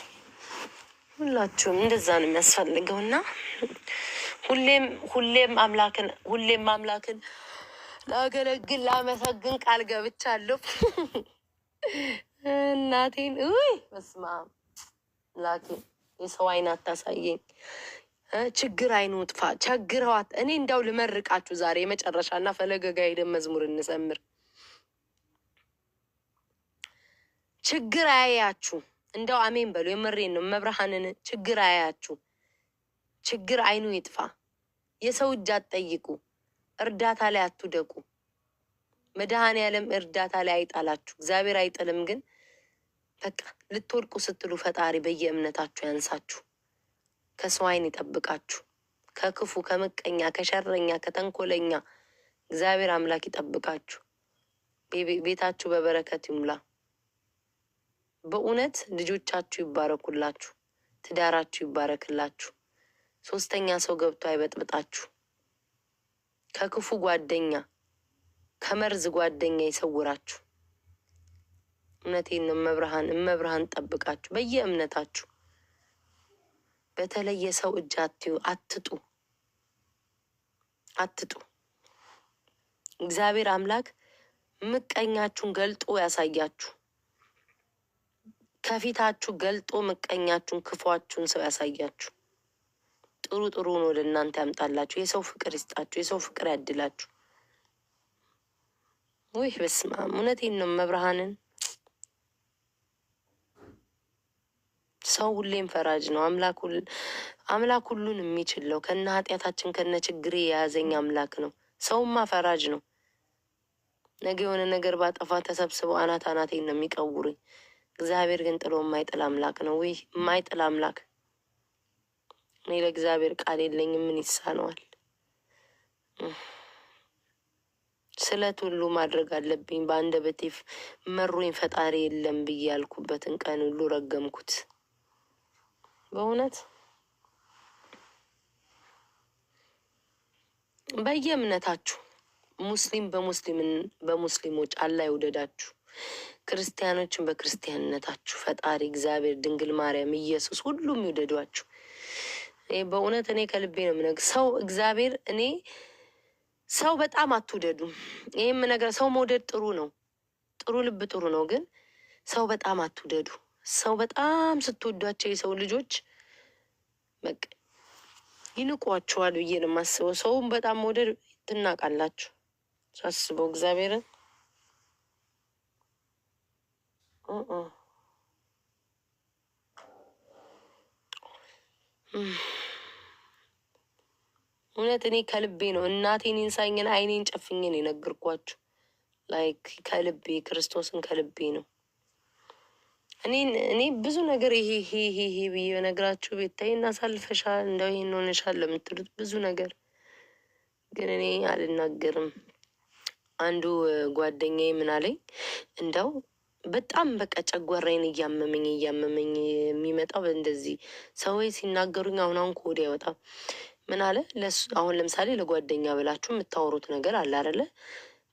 ሁላችሁም እንደዛ ነው የሚያስፈልገው። እና ሁሌም አምላክን ላገለግል ላመሰግን ቃል ገብቻለሁ። እናቴን ውይ በስመ አብ ላኪ የሰው አይን አታሳየኝ። ችግር አይኑ ጥፋ ቸግረዋት። እኔ እንዳው ልመርቃችሁ ዛሬ የመጨረሻ እና ፈለገጋ ሄደን መዝሙር እንዘምር። ችግር አያያችሁ እንደው አሜን በሉ። የምሬን ነው። መብርሃንን ችግር አያያችሁ። ችግር አይኑ ይጥፋ። የሰው እጅ አትጠይቁ። እርዳታ ላይ አትውደቁ። መድኃኔዓለም እርዳታ ላይ አይጣላችሁ። እግዚአብሔር አይጥልም። ግን በቃ ልትወድቁ ስትሉ ፈጣሪ በየእምነታችሁ ያንሳችሁ። ከሰው አይን ይጠብቃችሁ። ከክፉ ከምቀኛ፣ ከሸረኛ፣ ከተንኮለኛ እግዚአብሔር አምላክ ይጠብቃችሁ። ቤታችሁ በበረከት ይሙላ። በእውነት ልጆቻችሁ ይባረኩላችሁ። ትዳራችሁ ይባረክላችሁ። ሶስተኛ ሰው ገብቶ አይበጥብጣችሁ። ከክፉ ጓደኛ ከመርዝ ጓደኛ ይሰውራችሁ። እውነቴን ነው። መብርሃን ጠብቃችሁ በየእምነታችሁ። በተለየ ሰው እጅ አትጡ። እግዚአብሔር አምላክ ምቀኛችሁን ገልጦ ያሳያችሁ። ከፊታችሁ ገልጦ ምቀኛችሁን ክፏችሁን ሰው ያሳያችሁ። ጥሩን ወደ እናንተ ያምጣላችሁ። የሰው ፍቅር ይስጣችሁ። የሰው ፍቅር ያድላችሁ። ውይ በስመ አብ እውነቴን ነው። መብርሃንን ሰው ሁሌም ፈራጅ ነው። አምላክ ሁሉን የሚችለው ከነ ኃጢአታችን ከነ ችግሬ የያዘኝ አምላክ ነው። ሰውማ ፈራጅ ነው። ነገ የሆነ ነገር ባጠፋ ተሰብስበው አናቴን ነው የሚቀውሩኝ። እግዚአብሔር ግን ጥሎ የማይጥል አምላክ ነው። ውይ የማይጥል አምላክ። እኔ ለእግዚአብሔር ቃል የለኝም። ምን ይሳነዋል? ስለት ሁሉ ማድረግ አለብኝ። በአንደበቴ መሮኝ ፈጣሪ የለም ብዬ ያልኩበትን ቀን ሁሉ ረገምኩት። በእውነት በየእምነታችሁ ሙስሊም በሙስሊሞች አላህ ይውደዳችሁ። ክርስቲያኖችን በክርስቲያንነታችሁ ፈጣሪ እግዚአብሔር ድንግል ማርያም ኢየሱስ ሁሉም ይውደዷችሁ። በእውነት እኔ ከልቤ ነው የምነግር። ሰው እግዚአብሔር ሰው በጣም አትውደዱ። ይህም ነገር ሰው መውደድ ጥሩ ነው፣ ጥሩ ልብ ጥሩ ነው። ግን ሰው በጣም አትውደዱ። ሰው በጣም ስትወዷቸው የሰው ልጆች በቃ ይንቋችኋል ብዬ ነው የማስበው። ሰውን በጣም መውደድ ትናቃላችሁ ሳስበው እግዚአብሔርን እውነት እኔ ከልቤ ነው እናቴን ኢንሳኝን አይኔን ጨፍኜ ነው የነገርኳችሁ። ላይክ ከልቤ ክርስቶስን ከልቤ ነው። እኔ ብዙ ነገር ይሄ ብዬ በነገራችሁ ቤታይ እናሳልፈሻል እንደው ይሄን ሆነሻል ለምትሉት ብዙ ነገር ግን እኔ አልናገርም። አንዱ ጓደኛዬ ምን አለኝ እንደው በጣም በቃ ጨጓራዬን እያመመኝ የሚመጣው እንደዚህ ሰዎች ሲናገሩኝ አሁን ከወዲያ አይወጣም። ምን አለ ለሱ አሁን ለምሳሌ ለጓደኛ ብላችሁ የምታወሩት ነገር አለ አይደለ?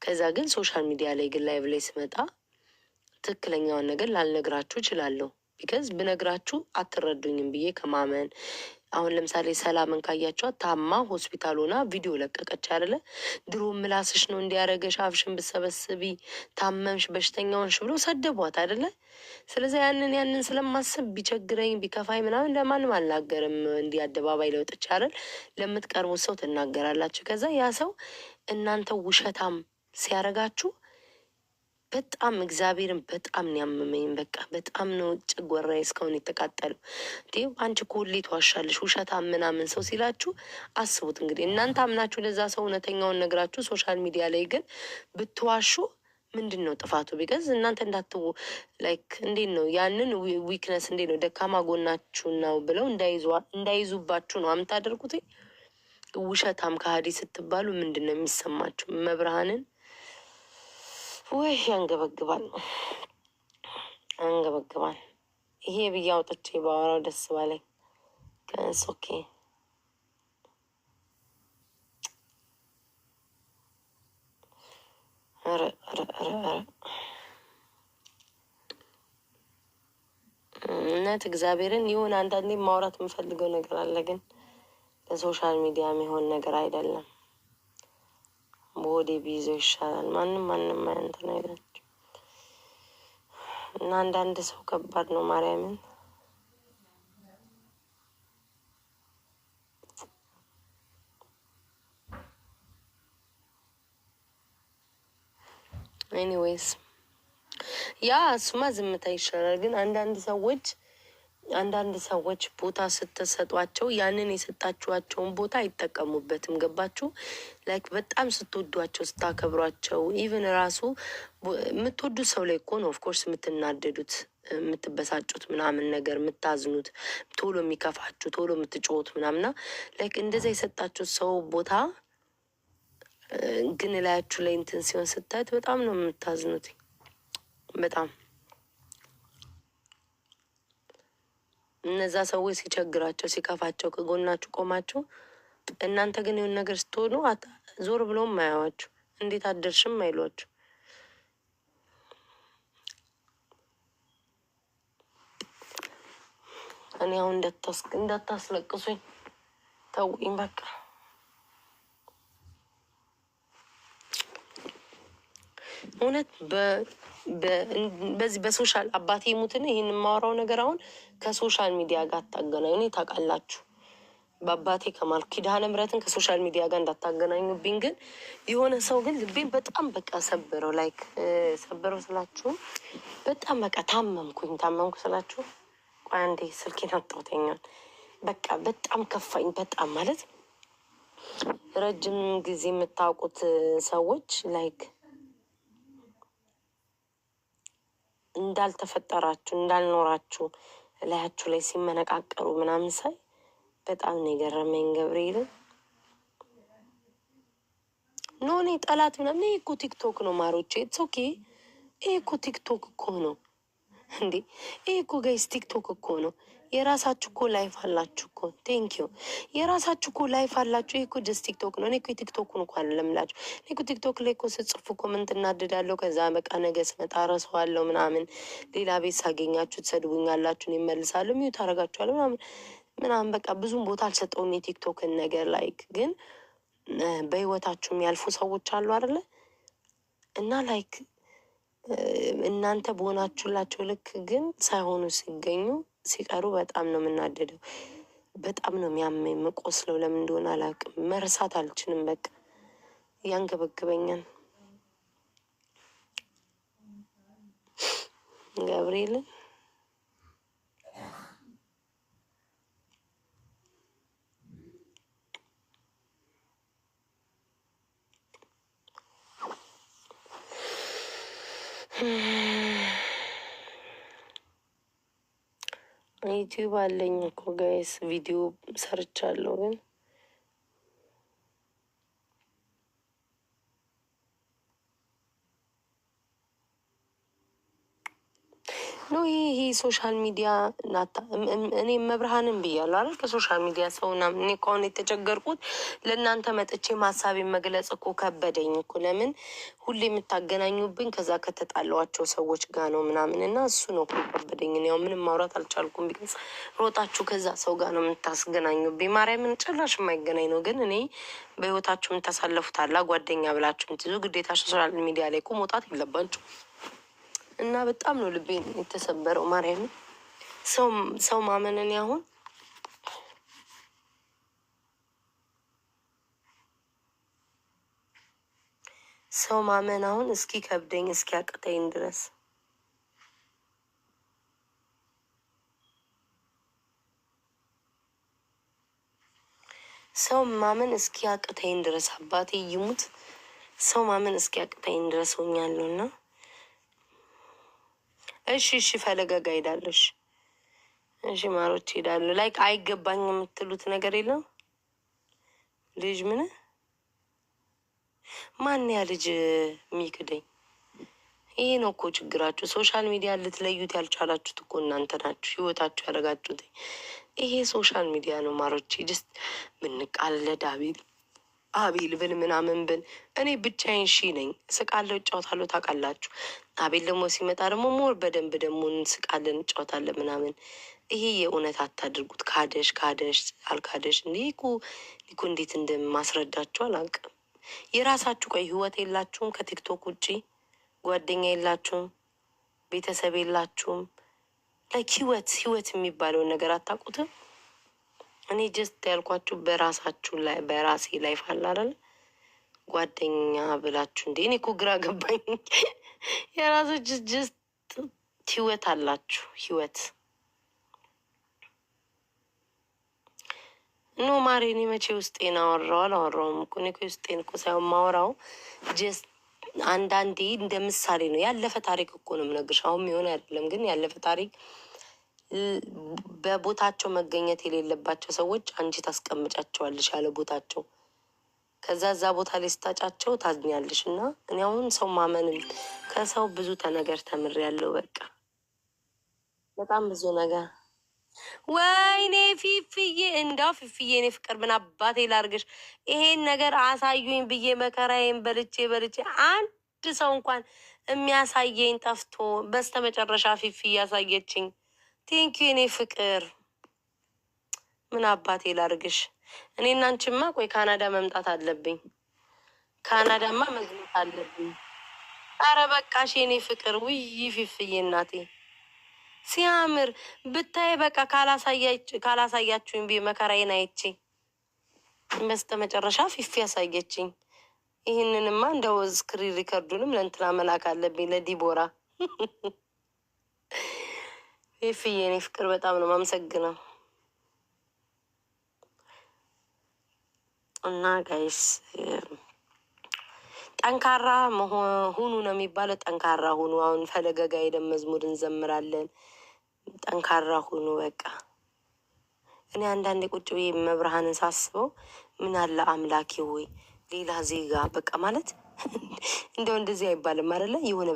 ከዛ ግን ሶሻል ሚዲያ ላይ ግን ላይቭ ላይ ስመጣ ትክክለኛውን ነገር ላልነግራችሁ እችላለሁ። ቢከዝ ብነግራችሁ አትረዱኝም ብዬ ከማመን አሁን ለምሳሌ ሰላምን ካያቸዋት ታማ ሆስፒታል ሆና ቪዲዮ ለቀቀች አይደለ? ድሮ ምላስሽ ነው እንዲያረገሽ አፍሽን ብሰበስቢ ታመምሽ በሽተኛውንሽ ብሎ ሰደቧት አይደለ? ስለዚህ ያንን ስለማስብ ቢቸግረኝ ቢከፋኝ ምናምን ለማንም አልናገርም። እንዲህ አደባባይ ለውጥ ይቻላል ለምትቀርቡት ሰው ትናገራላችሁ። ከዛ ያ ሰው እናንተ ውሸታም ሲያረጋችሁ በጣም እግዚአብሔርን በጣም ነው ያመመኝ። በቃ በጣም ነው ጨጓራዬ እስካሁን የተቃጠለው። እንዴ አንቺ እኮ ሁሌ ትዋሻለሽ ውሸታም ምናምን ሰው ሲላችሁ አስቡት እንግዲህ እናንተ አምናችሁ ለዛ ሰው እውነተኛውን ነግራችሁ ሶሻል ሚዲያ ላይ ግን ብትዋሹ ምንድን ነው ጥፋቱ? ቢቀዝ እናንተ ላይክ እንዴት ነው ያንን ዊክነስ እንዴት ነው ደካማ ጎናችሁ ነው ብለው እንዳይዙባችሁ ነው የምታደርጉት። ውሸታም ከሀዲ ስትባሉ ምንድን ነው የሚሰማችሁ? መብርሃንን ወይ ያንገበግባል፣ አንገበግባል። ይሄ ብዬ አውጥቼ ባወራው ደስ ባለኝ። ከንስ ኦኬ እውነት እግዚአብሔርን ይሁን። አንዳንዴ ማውራት የምፈልገው ነገር አለ፣ ግን ለሶሻል ሚዲያ የሚሆን ነገር አይደለም። በወዴ ቢይዘው ይሻላል። ማንም እንትን አይላቸው እና አንዳንድ ሰው ከባድ ነው። ማርያምን ኤኒዌይስ ያ እሱማ ዝምታ ይሻላል። ግን አንዳንድ ሰዎች ቦታ ስትሰጧቸው ያንን የሰጣችኋቸውን ቦታ አይጠቀሙበትም። ገባችሁ? ላይክ በጣም ስትወዷቸው ስታከብሯቸው፣ ኢቨን ራሱ የምትወዱት ሰው ላይ እኮ ነው ኦፍኮርስ የምትናደዱት፣ የምትበሳጩት፣ ምናምን ነገር የምታዝኑት፣ ቶሎ የሚከፋችሁ፣ ቶሎ የምትጮት ምናምና ላይክ እንደዛ የሰጣችሁት ሰው ቦታ ግን ላያችሁ ላይ እንትን ሲሆን ስታዩት በጣም ነው የምታዝኑት። በጣም እነዛ ሰዎች ሲቸግራቸው ሲከፋቸው ከጎናችሁ ቆማችሁ፣ እናንተ ግን የሆነ ነገር ስትሆኑ ዞር ብለውም አያዋችሁ፣ እንዴት አደርሽም አይሏችሁ። እኔ አሁን እንዳታስለቅሱኝ ተውኝ በቃ። እውነት በዚህ በሶሻል አባቴ ሙትን ይህን የማወራው ነገር አሁን ከሶሻል ሚዲያ ጋር አታገናኙ። እኔ ታውቃላችሁ በአባቴ ከማል ኪዳነ ምሕረትን ከሶሻል ሚዲያ ጋር እንዳታገናኙብኝ። ግን የሆነ ሰው ግን ልቤን በጣም በቃ ሰበረው። ላይክ ሰበረው ስላችሁ በጣም በቃ ታመምኩ ስላችሁ፣ ቆይ አንዴ ስልኬን አጣሁተኛል። በቃ በጣም ከፋኝ። በጣም ማለት ረጅም ጊዜ የምታውቁት ሰዎች ላይክ እንዳልተፈጠራችሁ እንዳልኖራችሁ ላያችሁ ላይ ሲመነቃቀሩ ምናምን ሳይ በጣም ነው የገረመኝ። ገብርኤልን ኖ እኔ ጠላት ምናምን ይሄ እኮ ቲክቶክ ነው ማሮቼ። ኢትስ ኦኬ። ይሄ እኮ ቲክቶክ እኮ ነው እንዴ! ይሄ እኮ ጋይስ ቲክቶክ እኮ ነው። የራሳችሁ እኮ ላይፍ አላችሁ እኮ። ቴንኪዩ። የራሳችሁ እኮ ላይፍ አላችሁ። ይሄ እኮ ጀስት ቲክቶክ ነው። እኔ እኮ የቲክቶኩን እኮ አይደለም እላችሁ። እኔ እኮ ቲክቶክ ላይ እኮ ስጽፉ እኮ ምን ትናደዳለሁ። ከዛ በቃ ነገ ስመጣ ረሳዋለሁ ምናምን። ሌላ ቤት ሳገኛችሁ ትሰድቡኛላችሁ፣ እኔ እመልሳለሁ፣ ሚዩት አደርጋችኋለሁ ምናምን በቃ ብዙም ቦታ አልሰጠውም የቲክቶክን ነገር። ላይክ ግን በህይወታችሁ የሚያልፉ ሰዎች አሉ አይደለ? እና ላይክ እናንተ በሆናችሁላቸው ልክ ግን ሳይሆኑ ሲገኙ ሲቀሩ በጣም ነው የምናደደው። በጣም ነው የሚያመኝ፣ የምቆስለው። ለምን እንደሆነ አላውቅም። መርሳት አልችልም። በቃ ያንገበግበኛል። ገብርኤልን ዩቲዩብ አለኝ እኮ ጋይስ ቪዲዮ ሰርቻለሁ ግን ኖ ይሄ ሶሻል ሚዲያ ናታ። እኔ መብርሃንን ብያለሁ አይደል? ከሶሻል ሚዲያ ሰውና እኔ ከሆነ የተቸገርኩት ለእናንተ መጥቼ ማሳቤን መግለጽ እኮ ከበደኝ እኮ። ለምን ሁሌ የምታገናኙብኝ ከዛ ከተጣለዋቸው ሰዎች ጋር ነው ምናምን እና እሱ ነው እኮ ከበደኝ። እኔ ያው ምንም ማውራት አልቻልኩም። ቢቀጽ ሮጣችሁ ከዛ ሰው ጋር ነው የምታስገናኙብኝ። ማርያምን ጭራሽ የማይገናኝ ነው። ግን እኔ በህይወታችሁ የምታሳለፉታላ ጓደኛ ብላችሁ የምትይዙ ግዴታ ሶሻል ሚዲያ ላይ እኮ መውጣት የለባችሁ። እና በጣም ነው ልቤን የተሰበረው። ማርያም ሰው ማመንን አሁን ሰው ማመን አሁን እስኪ ከብደኝ እስኪ አቅተኝ ድረስ ሰው ማመን እስኪ አቅተኝ ድረስ አባቴ ይሙት ሰው ማመን እስኪ አቅተኝ ድረስ ሆኛለሁና እሺ ፈለገጋ ሄዳለሽ። እሺ ማሮች ሄዳሉ። ላይክ አይገባኝ የምትሉት ነገር የለም። ልጅ ምን ማን ያ ልጅ የሚክደኝ? ይሄ ነው እኮ ችግራችሁ። ሶሻል ሚዲያ ልትለዩት ያልቻላችሁት እኮ እናንተ ናችሁ። ህይወታችሁ ያደረጋችሁት ይሄ ሶሻል ሚዲያ ነው ማሮች። ጅስት ብንቃለድ አቤል ብን ምናምን ብን እኔ ብቻዬን ነኝ። ስቃለሁ፣ እጫወታለሁ። ታውቃላችሁ። አቤል ደግሞ ሲመጣ ደግሞ ሞር በደንብ ደግሞ እንስቃለን፣ እንጫወታለን ምናምን። ይሄ የእውነት አታድርጉት። ካደሽ አልካደሽ እንዲህ እኮ እንዴት እንደማስረዳችሁ አላውቅም። የራሳችሁ ቆይ ህይወት የላችሁም? ከቲክቶክ ውጪ ጓደኛ የላችሁም? ቤተሰብ የላችሁም? ላይክ ህይወት የሚባለውን ነገር አታውቁትም? እኔ ጀስት ያልኳችሁ በራሳችሁ ላይ በራሴ ላይፍ አለ አይደል? ጓደኛ ብላችሁ እንዴ? እኔ እኮ ግራ ገባኝ። የራሶች ጀስት ህይወት አላችሁ። ህይወት ኖ ማሬ፣ እኔ መቼ ውስጤን አላወራውም እኮ። እኔ ውስጤን እኮ ሳይሆን ማወራው ጀስት አንዳንዴ እንደ ምሳሌ ነው። ያለፈ ታሪክ እኮ ነው የምነግርሽ። አሁን የሆነ አይደለም ግን ያለፈ ታሪክ በቦታቸው መገኘት የሌለባቸው ሰዎች አንቺ ታስቀምጫቸዋለሽ ያለ ቦታቸው። ከዛ እዛ ቦታ ላይ ስታጫቸው ታዝኛለሽ። እና እኔ አሁን ሰው ማመንም ከሰው ብዙ ነገር ተምሬያለሁ። በቃ በጣም ብዙ ነገር። ወይኔ ፊፍዬ፣ እንዳው ፊፍዬ እኔ ፍቅር ምን አባቴ ላርግሽ? ይሄን ነገር አሳዩኝ ብዬ መከራዬን በልቼ አንድ ሰው እንኳን የሚያሳየኝ ጠፍቶ በስተመጨረሻ ፊፊ ያሳየችኝ። ቴንኪዩ የኔ ፍቅር፣ ምን አባቴ ላርግሽ? እኔ እናንቺማ ቆይ ካናዳ መምጣት አለብኝ። ካናዳማ መግባት አለብኝ። አረ በቃሽ የኔ ፍቅር። ውይ ፊፍዬ እናቴ ሲያምር ብታይ። በቃ ካላሳያችሁኝ ብዬ መከራዬን አይቼ በስተ መጨረሻ ፊፊ ያሳየችኝ። ይህንንማ እንደው ስክሪን ሪከርዱንም ለእንትና መላክ አለብኝ፣ ለዲቦራ። ፊፍዬ የኔ ፍቅር በጣም ነው ማመሰግነው። እና ጋይስ ጠንካራ ሁኑ ነው የሚባለው። ጠንካራ ሁኑ። አሁን ፈለገጋ ሄደን መዝሙር እንዘምራለን። ጠንካራ ሁኑ በቃ። እኔ አንዳንዴ ቁጭ ብዬ መብርሃንን ሳስበው ምን አለ አምላኬ ወይ ሌላ ዜጋ በቃ ማለት እንደው እንደዚህ አይባልም አይደለ? የሆነ